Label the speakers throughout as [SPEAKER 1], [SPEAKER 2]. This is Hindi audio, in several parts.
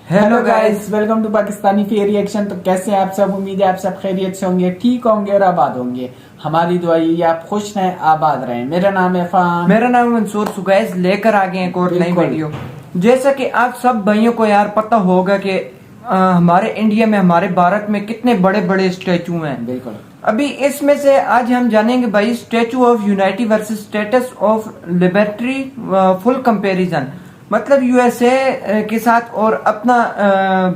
[SPEAKER 1] Hello guys, welcome to Pakistani fair reaction. तो कैसे हैं आप सब? उम्मीद है आप सब खैरियत से होंगे, ठीक होंगे और आबाद होंगे। हमारी दुआ यही है आप खुश रहें, आबाद रहें। मेरा नाम है फान।
[SPEAKER 2] मेरा नाम मंसूर। सुगैस लेकर आ गए एक और नई
[SPEAKER 1] बिल्कुल।
[SPEAKER 2] वीडियो। जैसा कि आप सब भाइयों को यार पता होगा कि हमारे इंडिया में, हमारे भारत में कितने बड़े बड़े स्टैचू हैं।
[SPEAKER 1] बिल्कुल।
[SPEAKER 2] अभी इसमें से आज हम जानेंगे भाई statue of unity versus status of liberty, full comparison. मतलब यूएसए के साथ और अपना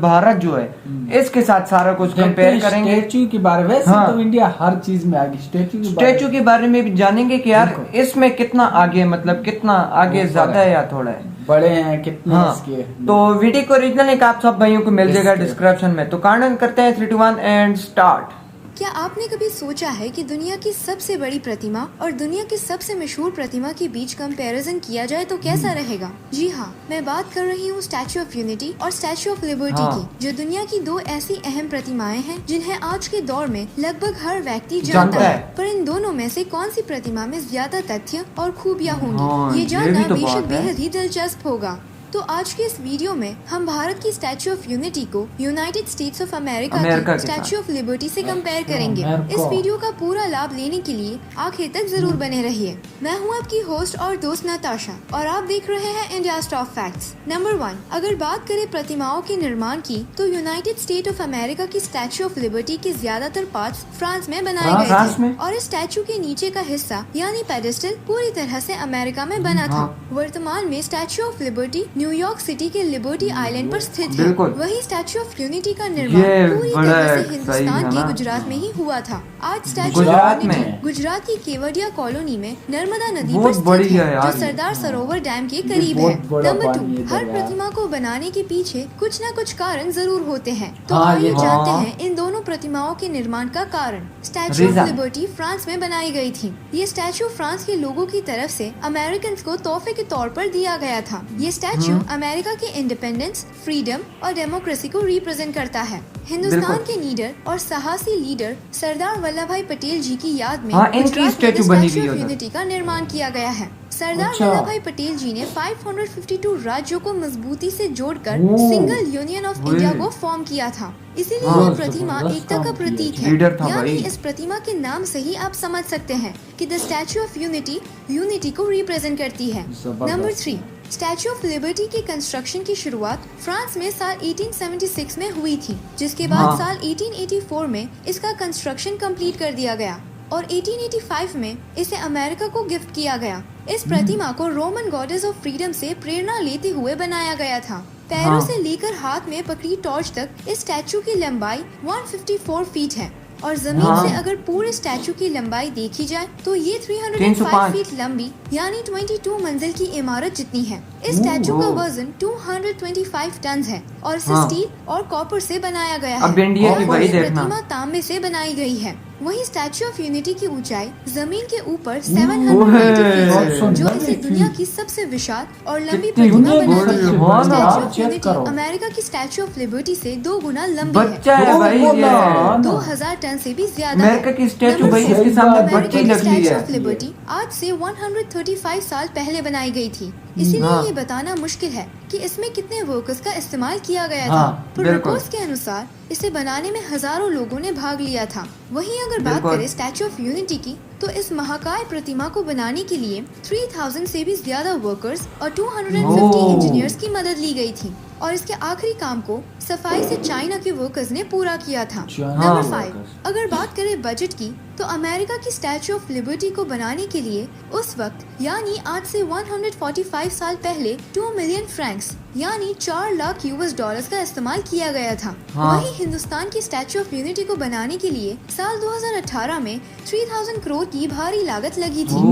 [SPEAKER 2] भारत जो है इसके साथ सारा कुछ कंपेयर करेंगे।
[SPEAKER 1] स्टैचू के बारे में
[SPEAKER 2] हाँ।
[SPEAKER 1] तो इंडिया हर चीज में आगे।
[SPEAKER 2] स्टैचू के बारे में भी जानेंगे कि यार इसमें कितना आगे, मतलब कितना आगे, ज्यादा है या थोड़ा है,
[SPEAKER 1] बड़े हैं कितने।
[SPEAKER 2] हाँ।
[SPEAKER 1] इसके
[SPEAKER 2] तो वीडियो को ओरिजिनल एक आप सब भाइयों को मिल जाएगा डिस्क्रिप्शन में। तो कार्डन करते हैं 3, 2, 1 एंड स्टार्ट।
[SPEAKER 3] क्या आपने कभी सोचा है कि दुनिया की सबसे बड़ी प्रतिमा और दुनिया की सबसे मशहूर प्रतिमा के बीच कंपैरिजन किया जाए तो कैसा रहेगा? जी हाँ, मैं बात कर रही हूँ स्टैचू ऑफ यूनिटी और स्टैचू ऑफ लिबर्टी की, जो दुनिया की दो ऐसी अहम प्रतिमाएं हैं जिन्हें आज के दौर में लगभग हर व्यक्ति जानता है। पर इन दोनों में से कौन सी प्रतिमा में ज्यादा तथ्य और खूबियाँ होंगी, ये जानना बेशक बेहद ही दिलचस्प होगा। तो आज के इस वीडियो में हम भारत की स्टैचू ऑफ यूनिटी को यूनाइटेड स्टेट्स ऑफ अमेरिका की स्टैचू ऑफ लिबर्टी से कंपेयर करेंगे। इस वीडियो का पूरा लाभ लेने के लिए आखिर तक जरूर बने रहिए। मैं हूं आपकी होस्ट और दोस्त नताशा और आप देख रहे हैं इंडिया टॉप फैक्ट्स। नंबर 1, अगर बात करें प्रतिमाओं के निर्माण की तो यूनाइटेड स्टेट ऑफ अमेरिका की स्टैचू ऑफ लिबर्टी के ज्यादातर पार्ट्स फ्रांस में बनाए गए थे और इस स्टैचू के नीचे का हिस्सा यानी पेडेस्टल पूरी तरह से अमेरिका में बना था। वर्तमान में statue of liberty New York city के लिबर्टी आइलैंड पर स्थित है। वही स्टैचू ऑफ यूनिटी का निर्माण पूरी तरह से हिंदुस्तान के गुजरात में ही हुआ था। आज स्टैचू ऑफ यूनिटी गुजरात की केवडिया कॉलोनी में नर्मदा नदी पर स्थित है, जो सरदार सरोवर डैम के करीब है। नंबर 2, हर प्रतिमा को बनाने के पीछे कुछ न कुछ कारण जरूर होते हैं। तो आइए जानते हैं इन दोनों प्रतिमाओं के निर्माण का कारण। स्टैचू ऑफ लिबर्टी फ्रांस में बनाई गई थी। ये स्टैचू फ्रांस के लोगों की तरफ से अमेरिकन को तोहफे के तौर पर दिया गया था। ये स्टैचू अमेरिका के इंडिपेंडेंस, फ्रीडम और डेमोक्रेसी को रिप्रेजेंट करता है। हिंदुस्तान के लीडर और साहसी लीडर सरदार वल्लभ भाई पटेल जी की याद में स्टैचू ऑफ यूनिटी का निर्माण किया गया है। सरदार वल्लभ भाई पटेल जी ने 552 राज्यों को मजबूती से जोड़कर सिंगल यूनियन ऑफ इंडिया को फॉर्म किया था। इसीलिए ये प्रतिमा एकता का प्रतीक है। यानी इस प्रतिमा के नाम से ही आप समझ सकते हैं कि the statue of unity unity को रिप्रेजेंट करती है। नंबर 3, स्टैचू ऑफ लिबर्टी के कंस्ट्रक्शन की शुरुआत फ्रांस में साल 1876 में हुई थी, जिसके बाद साल 1884 में इसका कंस्ट्रक्शन कंप्लीट कर दिया गया और 1885 में इसे अमेरिका को गिफ्ट किया गया। इस प्रतिमा को रोमन गॉडेस ऑफ फ्रीडम से प्रेरणा लेते हुए बनाया गया था। पैरों से लेकर हाथ में पकड़ी टॉर्च तक इस स्टैचू की लंबाई 154 फीट है और जमीन से अगर पूरे स्टैचू की लंबाई देखी जाए तो ये 305 फीट लंबी यानी 22 मंजिल की इमारत जितनी है। इस स्टैचू का वजन 225 टन है और इसे स्टील और कॉपर से बनाया गया है।
[SPEAKER 2] अब इंडिया की वही देखना।
[SPEAKER 3] प्रतिमा तांबे से बनाई गई है। वही स्टैचू ऑफ यूनिटी की ऊंचाई जमीन के ऊपर 790 फीट है, जो इसे दुनिया की सबसे विशाल और लंबी प्रतिमा बनाती है। स्टैचू ऑफ यूनिटी अमेरिका की स्टैचू ऑफ लिबर्टी से 2 गुना लंबी है, 2000 टन से भी ज्यादा।
[SPEAKER 2] अमेरिका की स्टैचू भाई इसके सामने बच्ची लगती है।
[SPEAKER 3] ऑफ लिबर्टी आज से 135 साल पहले बनाई गई थी। इसीलिए ये बताना मुश्किल है कि इसमें कितने वर्कर्स का इस्तेमाल किया गया था। पर रिपोर्ट्स के अनुसार इसे बनाने में हजारों लोगों ने भाग लिया था। वहीं अगर बात करें स्टैचू ऑफ यूनिटी की तो इस महाकाय प्रतिमा को बनाने के लिए 3000 से भी ज्यादा वर्कर्स और 250 इंजीनियर्स की मदद ली गई थी और इसके आखिरी काम को सफाई से चाइना के वर्कर्स ने पूरा किया था। नंबर 5, अगर बात करें बजट की तो अमेरिका की स्टैचू ऑफ लिबर्टी को बनाने के लिए उस वक्त यानी आज से 145 साल पहले 2 मिलियन फ्रैंक्स यानी 4 लाख यूएस डॉलर्स का इस्तेमाल किया गया था। वहीं हिंदुस्तान की स्टैचू ऑफ यूनिटी को बनाने के लिए साल 2018 में 3000 करोड़ की भारी लागत लगी थी।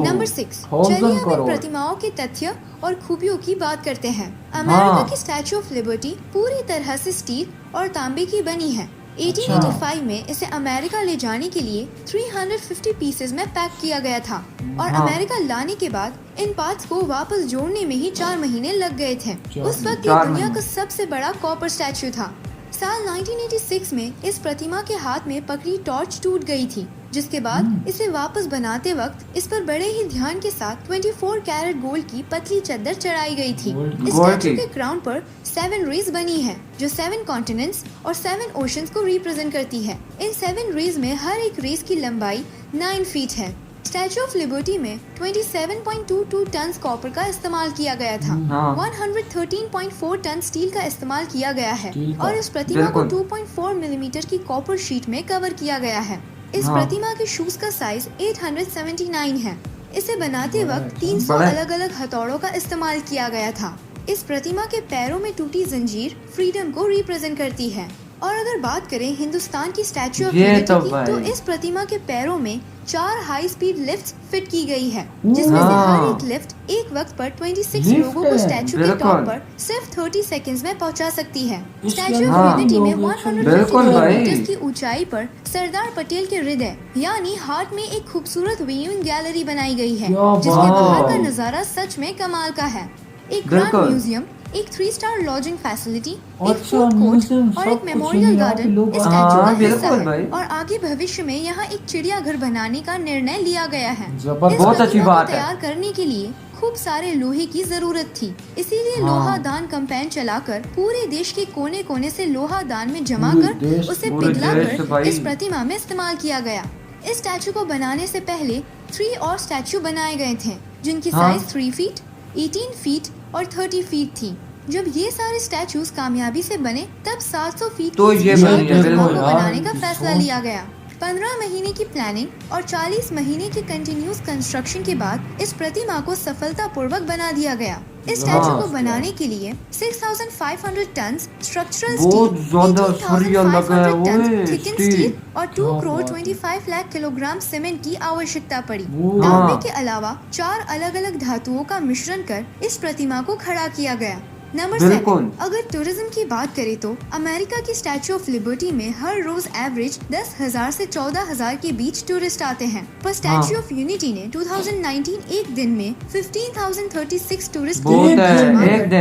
[SPEAKER 3] नंबर 6, चलिए अब इन प्रतिमाओं के तथ्य और खूबियों की बात करते हैं। अमेरिका की स्टैचू ऑफ लिबर्टी पूरी तरह से स्टील और तांबे की बनी है। 1885 में इसे अमेरिका ले जाने के लिए 350 पीसेस में पैक किया गया था और अमेरिका लाने के बाद इन पार्ट्स को वापस जोड़ने में ही 4 महीने लग गए थे। उस वक्त ये दुनिया का सबसे बड़ा कॉपर स्टैचू था। साल 1986 में इस प्रतिमा के हाथ में पकड़ी टॉर्च टूट गई थी जिसके बाद इसे वापस बनाते वक्त इस पर बड़े ही ध्यान के साथ 24 कैरेट गोल्ड की पतली चद्दर चढ़ाई गई थी। इस स्टैचू के क्राउन पर 7 रेज बनी है जो 7 कॉन्टिनेंट्स और 7 ओशंस को रिप्रेजेंट करती है। इन 7 रेज में हर एक रेज की लंबाई 9 फीट है। स्टैचू ऑफ लिबर्टी में 27.22 टन कॉपर का इस्तेमाल किया गया था। 113.4 टन स्टील का इस्तेमाल किया गया है और इस प्रतिमा को 2.4 मिलीमीटर की कॉपर शीट में कवर किया गया है। इस प्रतिमा के शूज का साइज 879 है। इसे बनाते वक्त 300 अलग अलग हथौड़ों का इस्तेमाल किया गया था। इस प्रतिमा के पैरों में टूटी जंजीर फ्रीडम को रिप्रेजेंट करती है। और अगर बात करें हिंदुस्तान की स्टैचू ऑफ यूनिटी की, तो इस प्रतिमा के पैरों में 4 हाई स्पीड लिफ्ट्स फिट की गई है, जिसमें से हर एक लिफ्ट एक वक्त पर 26 लोगों को स्टैचू के टॉप पर सिर्फ 30 सेकंड्स में पहुंचा सकती है। स्टैचू ऑफ यूनिटी में 150 मीटर की ऊंचाई पर सरदार पटेल के हृदय यानी हार्ट में एक खूबसूरत व्यूइंग गैलरी बनाई गई है, जिसके बाहर का नजारा सच में कमाल का है। एक ग्रैंड म्यूजियम, एक 3 स्टार लॉजिंग फैसिलिटी, एक फूड कोर्ट और एक मेमोरियल गार्डन इस स्टैचू का हिस्सा है। और आगे भविष्य में यहाँ एक चिड़ियाघर बनाने का निर्णय लिया गया है।
[SPEAKER 2] बहुत अच्छी बात है।
[SPEAKER 3] तैयार करने के लिए खूब सारे लोहे की जरूरत थी, इसीलिए लोहा दान कैंपेन चलाकर पूरे देश के कोने कोने से लोहा दान में जमा कर उसे पिघलाकर इस प्रतिमा में इस्तेमाल किया गया। इस स्टैचू को बनाने से पहले 3 और स्टैचू बनाए गए थे, जिनकी साइज 3 फीट, 18 फीट और 30 फीट थी। जब ये सारे स्टैचूज कामयाबी से बने, तब 700 फीट
[SPEAKER 2] तो
[SPEAKER 3] की प्रतिमा को बनाने का फैसला लिया गया। 15 महीने की प्लानिंग और 40 महीने के कंटिन्यूस कंस्ट्रक्शन के बाद इस प्रतिमा को सफलतापूर्वक बना दिया गया। इस स्टैचू को बनाने के लिए 6,500 ton structural steel, 18,500 ton thicken steel और 2 करोड़ 25 लाख किलोग्राम सीमेंट की आवश्यकता पड़ी। तांबे के अलावा 4 अलग अलग धातुओं का मिश्रण कर इस प्रतिमा को खड़ा किया गया। नंबर 7, अगर टूरिज्म की बात करें तो अमेरिका की स्टैचू ऑफ लिबर्टी में हर रोज एवरेज 10,000 से 14,000 के बीच टूरिस्ट आते हैं, पर स्टैचू ऑफ यूनिटी ने 2019 एक दिन में 15,036 टूरिस्ट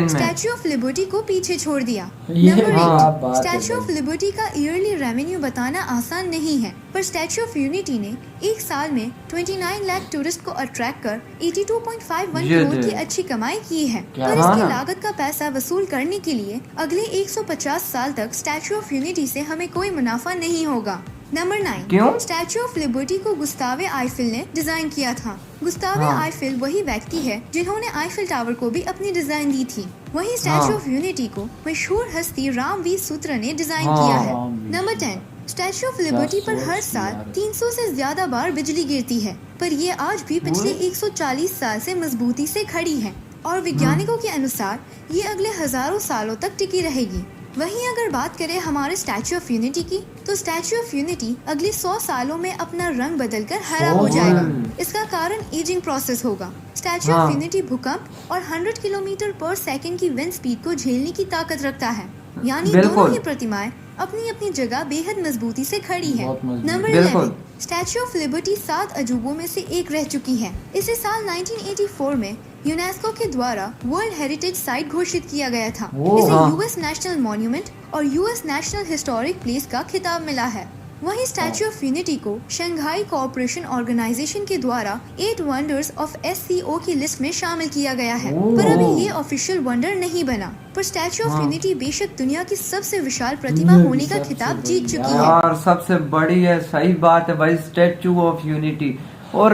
[SPEAKER 3] स्टैचू ऑफ लिबर्टी को पीछे छोड़ दिया। नंबर 8, स्टैचू ऑफ लिबर्टी का ईयरली रेवेन्यू बताना आसान नहीं है, पर स्टैचू ऑफ यूनिटी ने एक साल में 29 लाख टूरिस्ट को अट्रैक्ट कर 82.51 करोड़ की अच्छी कमाई की है। पर इसकी लागत का पैसा वसूल करने के लिए अगले 150 साल तक स्टैचू ऑफ यूनिटी से हमें कोई मुनाफा नहीं होगा। नंबर 9, स्टैचू ऑफ लिबर्टी को गुस्तावे आईफिल ने डिजाइन किया था। गुस्तावे आईफिल वही व्यक्ति है जिन्होंने आईफिल टावर को भी अपनी डिजाइन दी थी। वहीं स्टैचू ऑफ यूनिटी को मशहूर हस्ती रामवीर सूत्र ने डिजाइन किया है। नंबर 10, स्टैचू ऑफ लिबर्टी पर हर साल 300 से ज्यादा बार बिजली गिरती है, पर ये आज भी पिछले 140 साल से मजबूती से खड़ी है और वैज्ञानिकों के अनुसार ये अगले हजारों सालों तक टिकी रहेगी। वहीं अगर बात करें हमारे स्टैचू ऑफ यूनिटी की, तो स्टैचू ऑफ यूनिटी अगले 100 सालों में अपना रंग बदलकर हरा हो जाएगा। इसका कारण एजिंग प्रोसेस होगा। स्टैचू ऑफ यूनिटी भूकंप और 100 किलोमीटर पर सेकंड की विंड स्पीड को झेलने की ताकत रखता है, यानी दोनों ही प्रतिमाएं अपनी अपनी जगह बेहद मजबूती से खड़ी है। नंबर 11, स्टैचू ऑफ लिबर्टी 7 अजूबों में से एक रह चुकी है। इसे साल 1984 में यूनेस्को के द्वारा वर्ल्ड हेरिटेज साइट घोषित किया गया था। इसे यूएस नेशनल मॉन्यूमेंट और यूएस नेशनल हिस्टोरिक प्लेस का खिताब मिला है। वहीं स्टैचू ऑफ यूनिटी को शंघाई कोऑपरेशन ऑर्गेनाइजेशन के द्वारा 8 वंडर्स ऑफ SCO की लिस्ट में शामिल किया गया है, पर अभी ये ऑफिशियल वंडर नहीं बना। पर स्टैचू ऑफ यूनिटी बेशक दुनिया की सबसे विशाल प्रतिमा होने का खिताब जीत चुकी है।
[SPEAKER 2] और सबसे बड़ी है, सही बात है भाई, स्टैचू ऑफ यूनिटी। और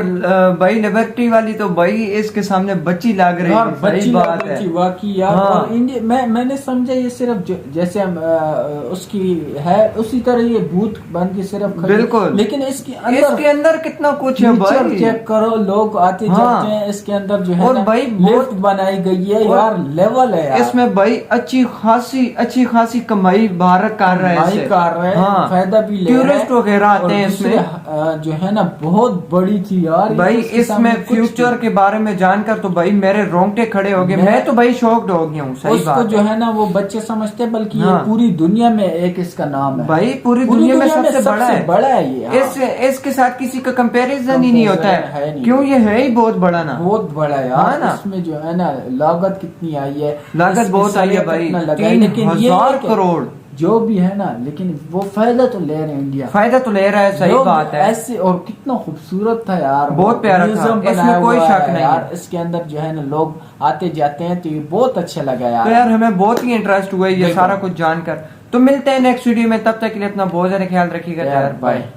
[SPEAKER 2] भाई लिबर्टी वाली तो भाई इसके सामने बच्ची लग रही है, सही बात है
[SPEAKER 1] वाकई यार। और इंडिया मैंने समझा ये सिर्फ जैसे उसकी है उसी तरह ये भूत बन के सिर्फ
[SPEAKER 2] बिल्कुल,
[SPEAKER 1] लेकिन इसके अंदर
[SPEAKER 2] कितना कुछ है भाई।
[SPEAKER 1] चेक करो, लोग आते जाते हैं, इसके अंदर जो है
[SPEAKER 2] और भाई
[SPEAKER 1] लिफ्ट बनाई गई है यार, लेवल है यार।
[SPEAKER 2] इसमें भाई अच्छी खासी कमाई भारत कर रहा है,
[SPEAKER 1] फायदा भी ले
[SPEAKER 2] टूरिस्ट वगैरह आते हैं इसमें,
[SPEAKER 1] जो है ना बहुत बड़ी यार
[SPEAKER 2] भाई। इसमें फ्यूचर के बारे में जानकर तो भाई मेरे रोंगटे खड़े हो गए। मैं तो भाई शॉक्ड हो गया हूँ, सही बात है।
[SPEAKER 1] जो है ना वो बच्चे समझते हैं, बल्कि ये पूरी दुनिया में एक इसका नाम है
[SPEAKER 2] भाई, पूरी दुनिया में सबसे बड़ा है
[SPEAKER 1] ये।
[SPEAKER 2] इसके साथ किसी का कंपैरिजन ही नहीं होता है, क्यों? ये है ही बहुत बड़ा ना,
[SPEAKER 1] बहुत बड़ा यार। इसमें जो है ना लागत कितनी आई है,
[SPEAKER 2] लागत बहुत आई है भाई, 3,000 करोड़।
[SPEAKER 1] जो भी है ना, लेकिन वो फायदा तो ले रहे हैं इंडिया,
[SPEAKER 2] फायदा तो ले रहा है, सही
[SPEAKER 1] लोग
[SPEAKER 2] बात है।
[SPEAKER 1] ऐसे, और कितना खूबसूरत था यार,
[SPEAKER 2] बहुत प्यारा था,
[SPEAKER 1] म्यूजियम
[SPEAKER 2] इसमें
[SPEAKER 1] बनाया
[SPEAKER 2] कोई
[SPEAKER 1] हुआ
[SPEAKER 2] शक
[SPEAKER 1] है
[SPEAKER 2] नहीं
[SPEAKER 1] यार,
[SPEAKER 2] है।
[SPEAKER 1] इसके अंदर जो है ना लोग आते जाते हैं, तो ये बहुत अच्छा लगा यार।
[SPEAKER 2] तो यार हमें बहुत ही इंटरेस्ट हुआ ये
[SPEAKER 1] बिल्कुल।
[SPEAKER 2] सारा कुछ जानकर। तो मिलते हैं नेक्स्ट वीडियो में, तब तक के लिए अपना बहुत ज्यादा ख्याल रखिएगा यार, बाय।